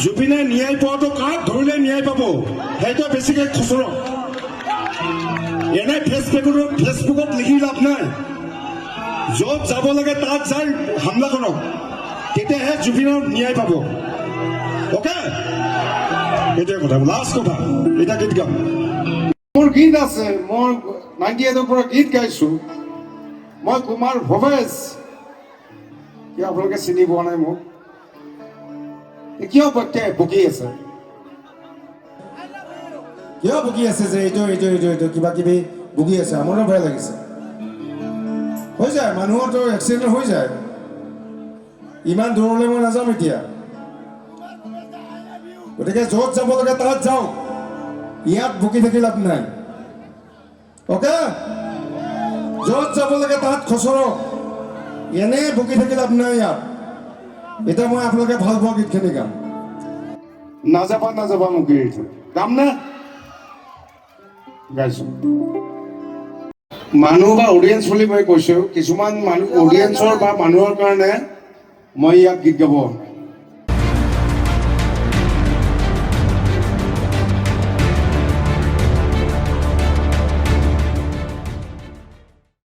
জুবিনে ন্যায় পোৱাটো কাক ধৰিলে ন্যায় পাব সেইটো বেছিকৈ খুচৰক এনে ফেচবুকত লিখি লাভ নাই য'ত যাব লাগে তাত যাই হামলা কৰক তেতিয়াহে জুবিনৰ ন্যায় পাব অ'কে সেইটোৱে কথা লাষ্ট কথা এটা গীত গাম মোৰ গীত আছে মই 98ৰ পৰা গীত গাইছোঁ মই কুমাৰ ভৱেশ কিয় আপোনালোকে চিনি পোৱা নাই মোক কিয় বকি আছে কিয় বকি আছে যে এইটো কিবা কিবি বকি আছে আমাৰো বেয়া লাগিছে হৈ যায় মানুহৰতো এক্সিডেণ্ট হৈ যায় ইমান দূৰলৈ মই নাযাম এতিয়া গতিকে য'ত যাব লাগে তাত যাওঁ ইয়াত বকি থাকি লাভ নাই অ'কে য'ত যাব লাগে তাত খচৰক এনে বকি থাকি লাভ নাই ইয়াত এতিয়া মই আপোনালোকে ভাল পোৱা গীতখিনি গাম নাযাবা মোক গীত গাম নে গাইছোঁ মানুহ বা অডিয়েঞ্চ বুলি মই কৈছোঁ কিছুমান মানুহ অডিয়েঞ্চৰ বা মানুহৰ কাৰণে মই ইয়াত গীত গাব